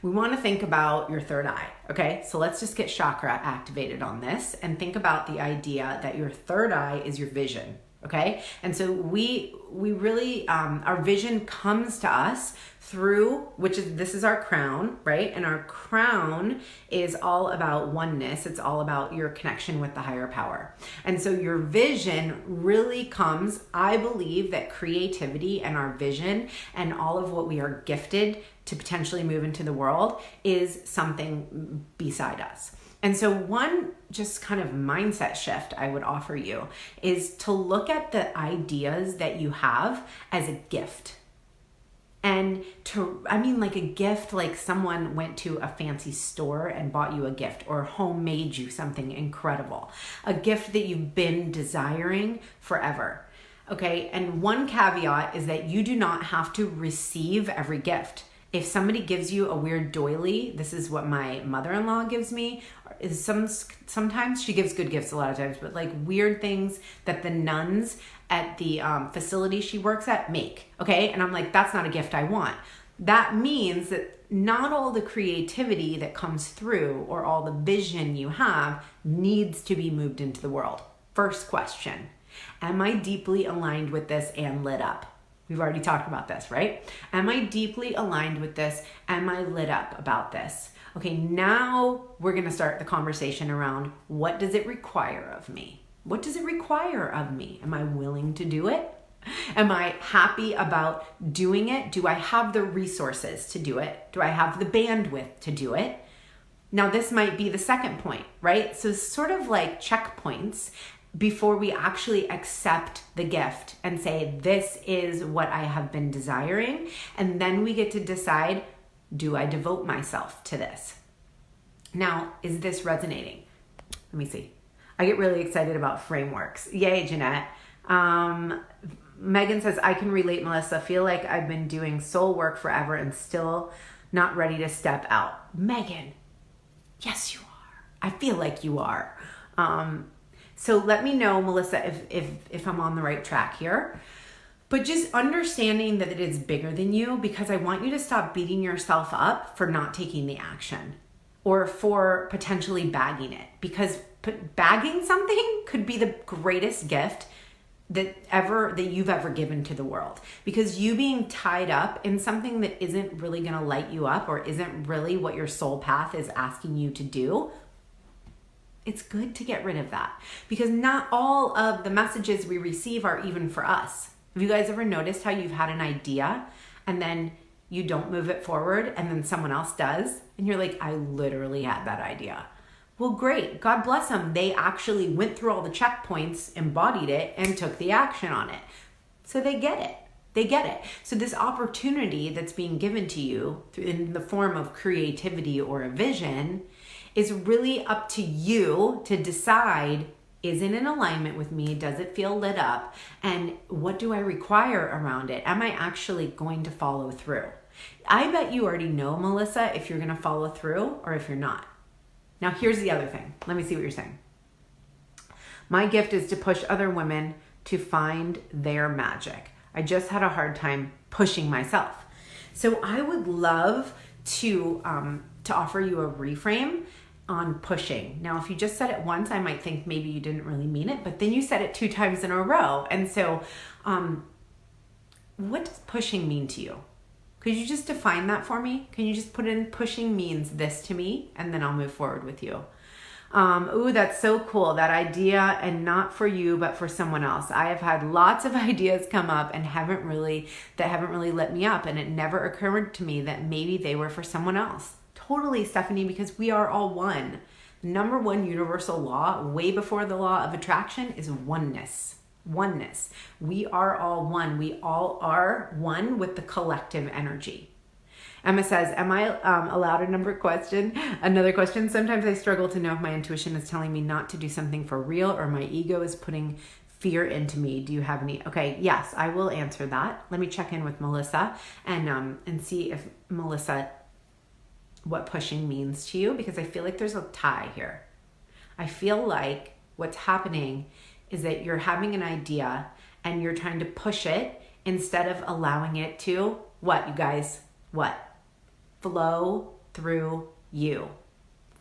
We want to think about your third eye, okay? So let's just get chakra activated on this and think about the idea that your third eye is your vision, okay? And so we really, our vision comes to us through, this is our crown, right? And our crown is all about oneness. It's all about your connection with the higher power. And so your vision really comes, I believe that creativity and our vision and all of what we are gifted to potentially move into the world is something beside us. And so one just kind of mindset shift I would offer you is to look at the ideas that you have as a gift. And like a gift, like someone went to a fancy store and bought you a gift or homemade you something incredible. A gift that you've been desiring forever. Okay, and one caveat is that you do not have to receive every gift. If somebody gives you a weird doily, this is what my mother-in-law gives me, is sometimes she gives good gifts a lot of times, but like weird things that the nuns at the facility she works at make, okay? And I'm like, that's not a gift I want. That means that not all the creativity that comes through or all the vision you have needs to be moved into the world. First question, am I deeply aligned with this and lit up? We've already talked about this, right? Am I deeply aligned with this? Am I lit up about this? Okay, now we're going to start the conversation around what does it require of me? What does it require of me? Am I willing to do it? Am I happy about doing it? Do I have the resources to do it? Do I have the bandwidth to do it? Now, this might be the second point, right? So sort of like checkpoints before we actually accept the gift and say, this is what I have been desiring. And then we get to decide, do I devote myself to this? Now, is this resonating? Let me see. I get really excited about frameworks. Yay, Jeanette. Megan says, I can relate, Melissa. Feel like I've been doing soul work forever and still not ready to step out. Megan, yes, you are. I feel like you are. So let me know, Melissa, if I'm on the right track here. But just understanding that it is bigger than you, because I want you to stop beating yourself up for not taking the action or for potentially bagging it, because bagging something could be the greatest gift that you've ever given to the world, because you being tied up in something that isn't really going to light you up or isn't really what your soul path is asking you to do, it's good to get rid of that, because not all of the messages we receive are even for us. Have you guys ever noticed how you've had an idea and then you don't move it forward and then someone else does? And you're like, I literally had that idea. Well, great. God bless them. They actually went through all the checkpoints, embodied it, and took the action on it. So they get it. They get it. So this opportunity that's being given to you in the form of creativity or a vision is really up to you to decide, is it in alignment with me? Does it feel lit up? And what do I require around it? Am I actually going to follow through? I bet you already know, Melissa, if you're going to follow through or if you're not. Now, here's the other thing. Let me see what you're saying. My gift is to push other women to find their magic. I just had a hard time pushing myself. So I would love to offer you a reframe on pushing. Now, if you just said it once, I might think maybe you didn't really mean it, but then you said it 2 times in a row. And so what does pushing mean to you? Could you just define that for me? Can you just put in pushing means this to me, and then I'll move forward with you. Ooh, that's so cool. That idea, and not for you, but for someone else. I have had lots of ideas come up and haven't really lit me up. And it never occurred to me that maybe they were for someone else. Totally, Stephanie, because we are all one. Number one universal law, way before the law of attraction, is oneness. Oneness. We are all one. We all are one with the collective energy. Emma says, am I allowed another question? Sometimes I struggle to know if my intuition is telling me not to do something for real or my ego is putting fear into me. Do you have any? Okay, yes, I will answer that. Let me check in with Melissa and see if Melissa, what pushing means to you, because I feel like there's a tie here. I feel like what's happening is that you're having an idea and you're trying to push it instead of allowing it to, what, you guys? What? Flow through you.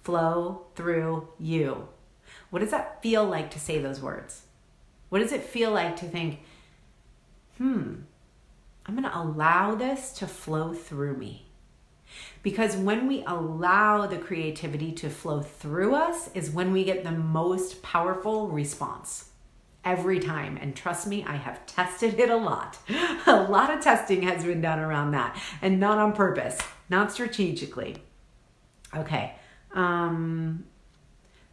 Flow through you. What does that feel like to say those words? What does it feel like to think, I'm going to allow this to flow through me? Because when we allow the creativity to flow through us is when we get the most powerful response. Every time. And trust me, I have tested it a lot. A lot of testing has been done around that, and not on purpose, not strategically. Okay.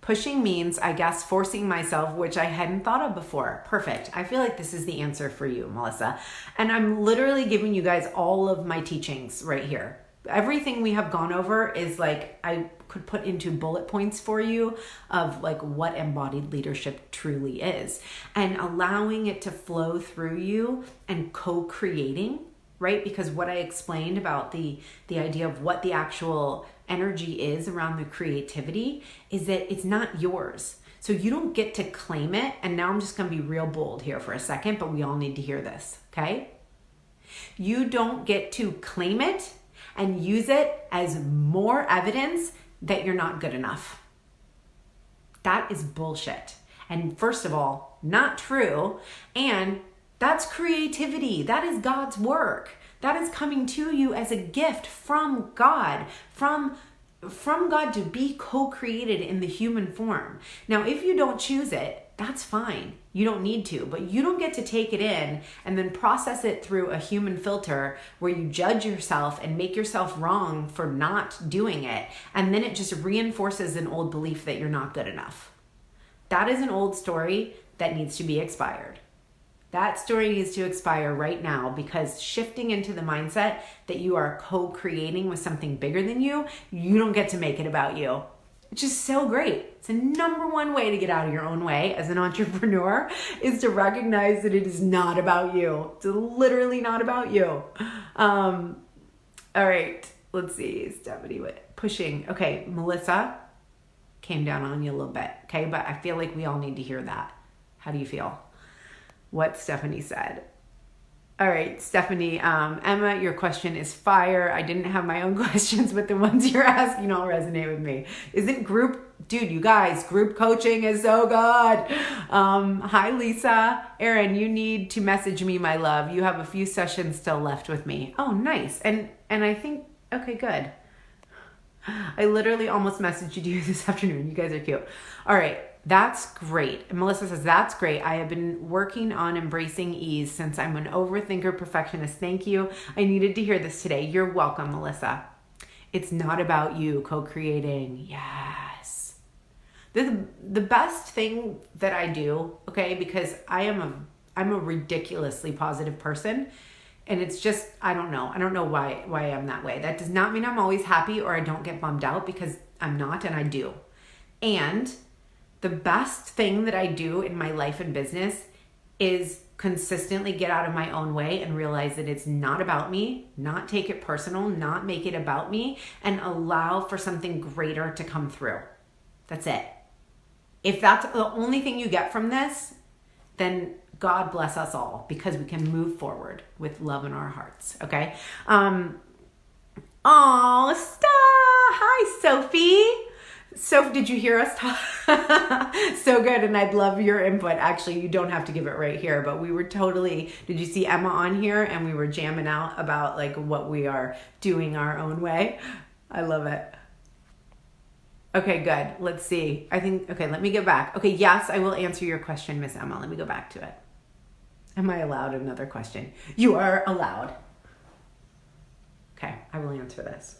Pushing means, I guess, forcing myself, which I hadn't thought of before. Perfect. I feel like this is the answer for you, Melissa. And I'm literally giving you guys all of my teachings right here. Everything we have gone over is like, I could put into bullet points for you of like what embodied leadership truly is, and allowing it to flow through you and co-creating, right? Because what I explained about the idea of what the actual energy is around the creativity is that it's not yours. So you don't get to claim it. And now I'm just going to be real bold here for a second, but we all need to hear this, okay? You don't get to claim it and use it as more evidence that you're not good enough. That is bullshit. And first of all, not true. And that's creativity. That is God's work. That is coming to you as a gift from God, from God to be co-created in the human form. Now, if you don't choose it, that's fine. You don't need to, but you don't get to take it in and then process it through a human filter where you judge yourself and make yourself wrong for not doing it. And then it just reinforces an old belief that you're not good enough. That is an old story that needs to be expired. That story needs to expire right now, because shifting into the mindset that you are co-creating with something bigger than you, you don't get to make it about you. It's just so great. It's the number one way to get out of your own way as an entrepreneur, is to recognize that it is not about you. It's literally not about you. All right, let's see. Stephanie, what? Pushing. Okay, Melissa came down on you a little bit. Okay, but I feel like we all need to hear that. How do you feel? What Stephanie said. All right, Stephanie. Emma, your question is fire. I didn't have my own questions, but the ones you're asking all resonate with me. Isn't dude, you guys, group coaching is so good. Hi, Lisa. Erin, you need to message me, my love. You have a few sessions still left with me. Oh, nice. And I think, okay, good. I literally almost messaged you this afternoon. You guys are cute. All right. That's great. And Melissa says, that's great. I have been working on embracing ease since I'm an overthinker perfectionist. Thank you. I needed to hear this today. You're welcome, Melissa. It's not about you co-creating. Yes. The best thing that I do, okay, because I'm a ridiculously positive person. And it's just, I don't know why I'm that way. That does not mean I'm always happy or I don't get bummed out, because I'm not, and I do. And the best thing that I do in my life and business is consistently get out of my own way and realize that it's not about me, not take it personal, not make it about me, and allow for something greater to come through. That's it. If that's the only thing you get from this, then God bless us all, because we can move forward with love in our hearts. Okay. Hi, Sophie. So did you hear us talk? So good. And I'd love your input. Actually, you don't have to give it right here, but we were totally, did you see Emma on here? And we were jamming out about like what we are doing our own way. I love it. Okay, good. Let's see. Okay, let me get back. Okay, yes, I will answer your question, Miss Emma. Let me go back to it. Am I allowed another question? You are allowed. Okay, I will answer this.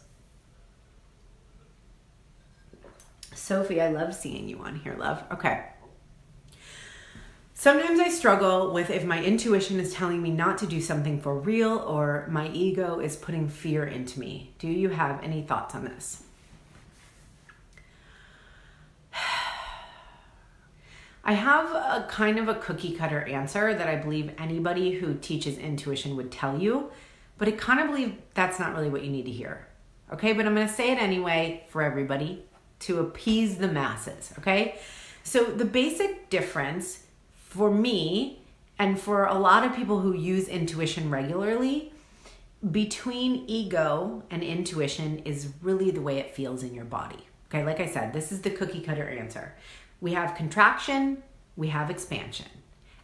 Sophie, I love seeing you on here, love. Okay. Sometimes I struggle with if my intuition is telling me not to do something for real or my ego is putting fear into me. Do you have any thoughts on this? I have a kind of a cookie cutter answer that I believe anybody who teaches intuition would tell you, but I kind of believe that's not really what you need to hear. Okay, but I'm going to say it anyway for everybody to appease the masses. Okay, so the basic difference for me and for a lot of people who use intuition regularly between ego and intuition is really the way it feels in your body. Okay, like I said, this is the cookie cutter answer. We have contraction, we have expansion.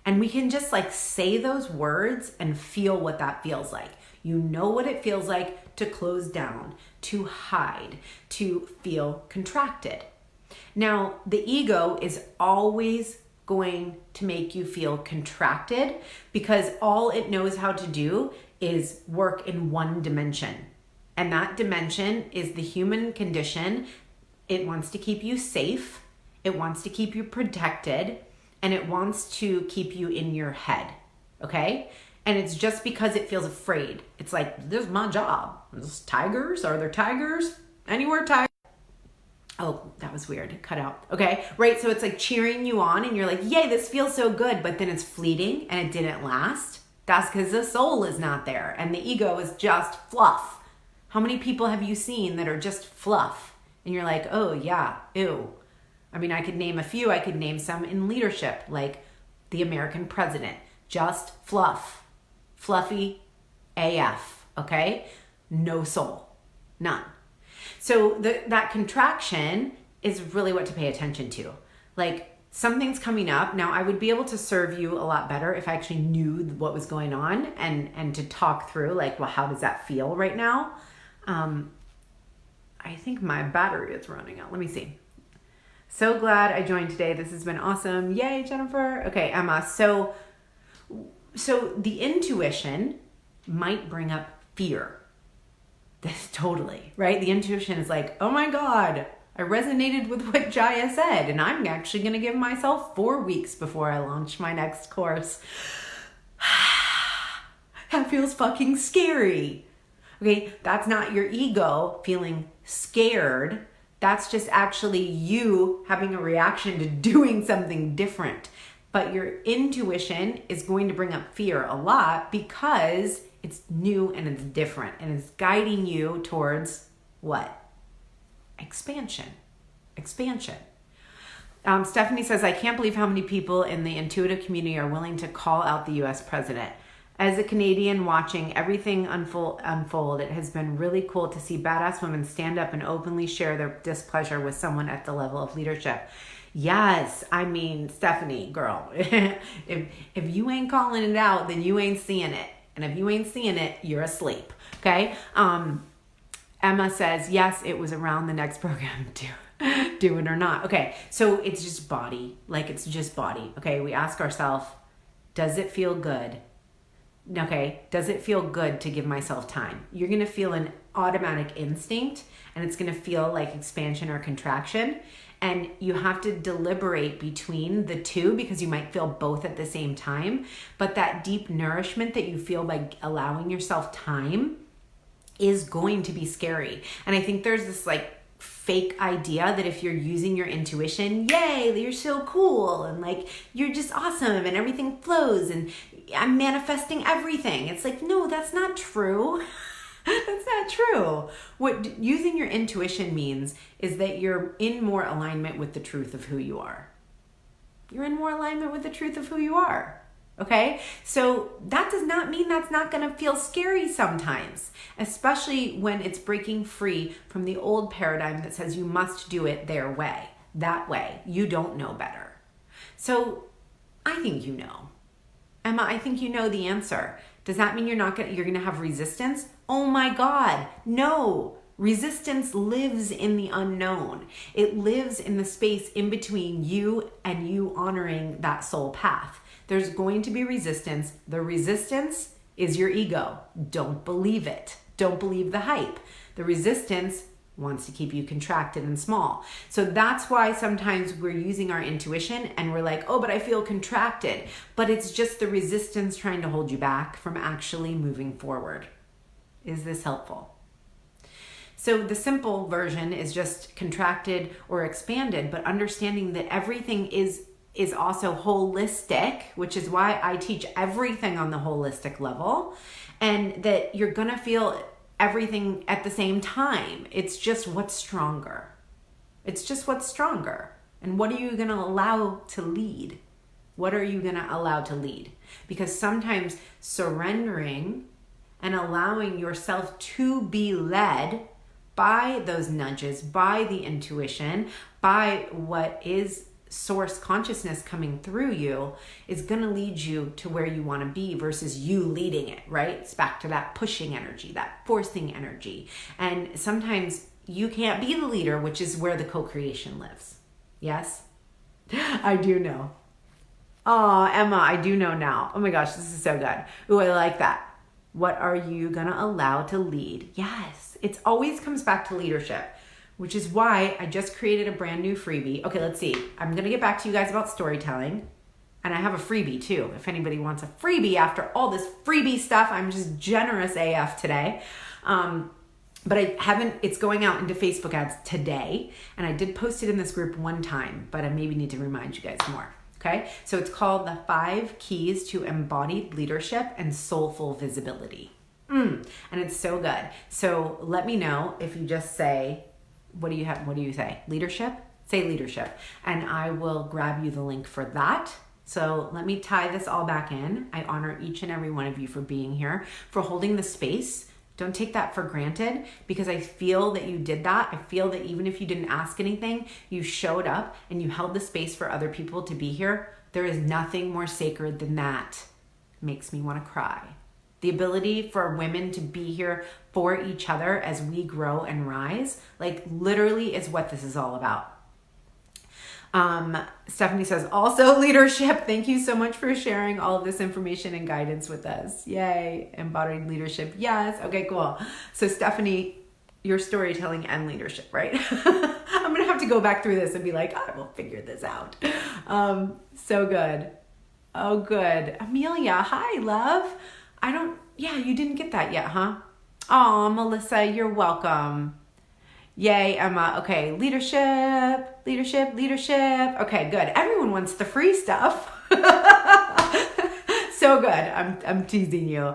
And we can just like say those words and feel what that feels like. You know what it feels like to close down, to hide, to feel contracted. Now, the ego is always going to make you feel contracted because all it knows how to do is work in one dimension. And that dimension is the human condition. It wants to keep you safe. It wants to keep you protected, and it wants to keep you in your head, okay? And it's just because it feels afraid. It's like, this is my job. There's tigers? Are there tigers? Anywhere tigers? Oh, that was weird. It cut out. Okay, right? So it's like cheering you on, and you're like, yay, this feels so good, but then it's fleeting, and it didn't last. That's because the soul is not there, and the ego is just fluff. How many people have you seen that are just fluff? And you're like, oh, yeah, ew. I mean, I could name a few. I could name some in leadership, like the American president. Just fluff. Fluffy AF, okay? No soul. None. So that contraction is really what to pay attention to. Like, something's coming up. Now, I would be able to serve you a lot better if I actually knew what was going on and to talk through, like, well, how does that feel right now? I think my battery is running out. Let me see. So glad I joined today. This has been awesome. Yay, Jennifer. Okay, Emma. So the intuition might bring up fear. This totally, right? The intuition is like, oh my God, I resonated with what Jaya said, and I'm actually going to give myself 4 weeks before I launch my next course. That feels fucking scary. Okay, that's not your ego feeling scared. That's just actually you having a reaction to doing something different. But your intuition is going to bring up fear a lot because it's new and it's different and it's guiding you towards what? Expansion. Stephanie says, I can't believe how many people in the intuitive community are willing to call out the US president. As a Canadian watching everything unfold, it has been really cool to see badass women stand up and openly share their displeasure with someone at the level of leadership. Yes, I mean, Stephanie, girl, if you ain't calling it out, then you ain't seeing it. And if you ain't seeing it, you're asleep, okay? Emma says, yes, it was around the next program too. Do it or not. Okay, so it's just body. Like, it's just body. Okay, we ask ourselves, does it feel good? Okay, does it feel good to give myself time? You're going to feel an automatic instinct, and it's going to feel like expansion or contraction. And you have to deliberate between the two because you might feel both at the same time. But that deep nourishment that you feel by allowing yourself time is going to be scary. And I think there's this like fake idea that if you're using your intuition, yay, you're so cool and like you're just awesome and everything flows and I'm manifesting everything. It's like, no, that's not true. That's not true. What using your intuition means is that you're in more alignment with the truth of who you are. You're in more alignment with the truth of who you are. Okay? So that does not mean that's not going to feel scary sometimes, especially when it's breaking free from the old paradigm that says you must do it their way, that way. You don't know better. So I think you know. Emma, I think you know the answer. Does that mean you're going to have resistance? Oh my God, no. Resistance lives in the unknown. It lives in the space in between you and you honoring that soul path. There's going to be resistance. The resistance is your ego. Don't believe it. Don't believe the hype. The resistance wants to keep you contracted and small. So that's why sometimes we're using our intuition and we're like, oh, but I feel contracted. But it's just the resistance trying to hold you back from actually moving forward. Is this helpful? So the simple version is just contracted or expanded, but understanding that everything is also holistic, which is why I teach everything on the holistic level, and that you're going to feel everything at the same time. It's just what's stronger. It's just what's stronger. And what are you going to allow to lead? What are you going to allow to lead? Because sometimes surrendering and allowing yourself to be led by those nudges, by the intuition, by what is source consciousness coming through you is going to lead you to where you want to be versus you leading it, right? It's back to that pushing energy, that forcing energy. And sometimes you can't be the leader, which is where the co-creation lives. Yes? I do know. Oh, Emma, I do know now. Oh my gosh, this is so good. Ooh, I like that. What are you going to allow to lead? Yes. It always comes back to leadership, which is why I just created a brand new freebie. Okay, let's see. I'm going to get back to you guys about storytelling. And I have a freebie too. If anybody wants a freebie after all this freebie stuff, I'm just generous AF today. But it's going out into Facebook ads today. And I did post it in this group one time, but I maybe need to remind you guys more. Okay, so it's called the 5 Keys to Embodied Leadership and Soulful Visibility. And it's so good. So let me know if you just say, what do you say? Leadership? Say leadership. And I will grab you the link for that. So let me tie this all back in. I honor each and every one of you for being here, for holding the space. Don't take that for granted because I feel that you did that. I feel that even if you didn't ask anything, you showed up and you held the space for other people to be here. There is nothing more sacred than that. It makes me want to cry. The ability for women to be here for each other as we grow and rise, like literally is what this is all about. Stephanie says, also leadership. Thank you so much for sharing all of this information and guidance with us. Yay. Embodied leadership. Yes. Okay, cool. So Stephanie, your storytelling and leadership, right? I'm going to have to go back through this and be like, I will figure this out. So good. Oh, good. Amelia. Hi, love. You didn't get that yet, huh? Oh, Melissa, you're welcome. Yay, Emma. Okay, leadership. Okay, good. Everyone wants the free stuff. So good. I'm teasing you.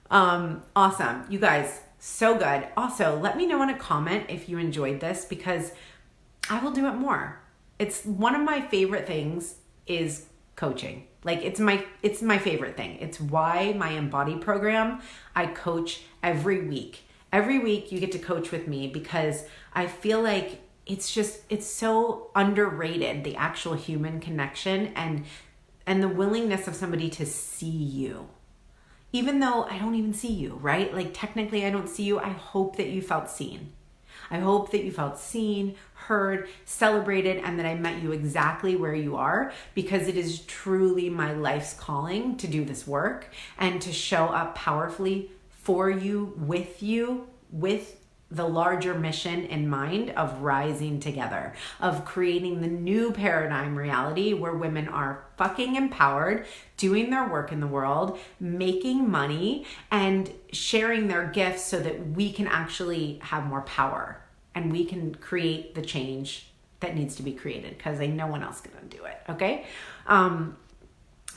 Awesome. You guys, so good. Also, let me know in a comment if you enjoyed this because I will do it more. It's one of my favorite things is coaching. Like it's my favorite thing. It's why my Embody program, I coach every week. Every week you get to coach with me because I feel like it's so underrated, the actual human connection and the willingness of somebody to see you. Even though I don't even see you, right? Like technically I don't see you, I hope that you felt seen. I hope that you felt seen, heard, celebrated, and that I met you exactly where you are, because it is truly my life's calling to do this work and to show up powerfully for you, with the larger mission in mind of rising together, of creating the new paradigm reality where women are fucking empowered, doing their work in the world, making money, and sharing their gifts so that we can actually have more power and we can create the change that needs to be created, because ain't no one else gonna do it, okay?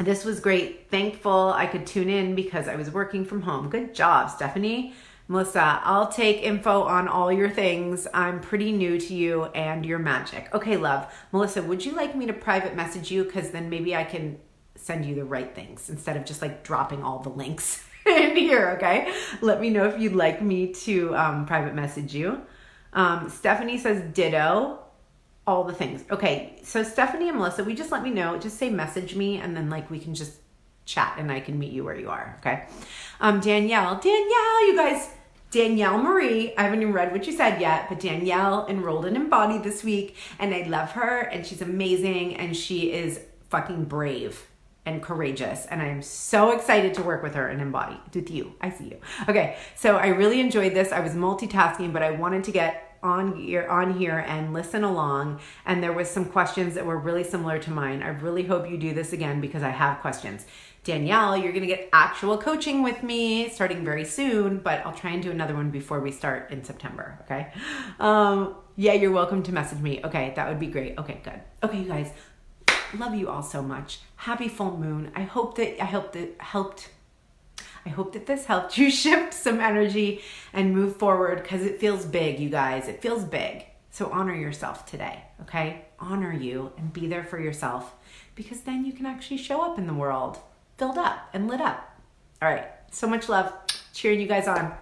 This was great. Thankful I could tune in because I was working from home. Good job, Stephanie. Melissa, I'll take info on all your things. I'm pretty new to you and your magic. Okay, love. Melissa, would you like me to private message you? Because then maybe I can send you the right things instead of just like dropping all the links in here, okay? Let me know if you'd like me to private message you. Stephanie says ditto, all the things. Okay, so Stephanie and Melissa, we just let me know. Just say message me and then like we can just chat and I can meet you where you are, okay? Danielle, you guys, Danielle Marie, I haven't even read what you said yet, but Danielle enrolled in Embody this week and I love her and she's amazing and she is fucking brave and courageous and I'm so excited to work with her and Embody with you. I see you. Okay, so I really enjoyed this. I was multitasking, but I wanted to get on here and listen along, and there was some questions that were really similar to mine. I really hope you do this again because I have questions. Danielle, you're going to get actual coaching with me starting very soon, but I'll try and do another one before we start in September, okay? Yeah, you're welcome to message me. Okay, that would be great. Okay, good. Okay, you guys, love you all so much. Happy full moon. I hope that this helped you shift some energy and move forward, because it feels big, you guys. It feels big. So honor yourself today, okay? Honor you and be there for yourself, because then you can actually show up in the world filled up and lit up. All right. So much love. Cheering you guys on.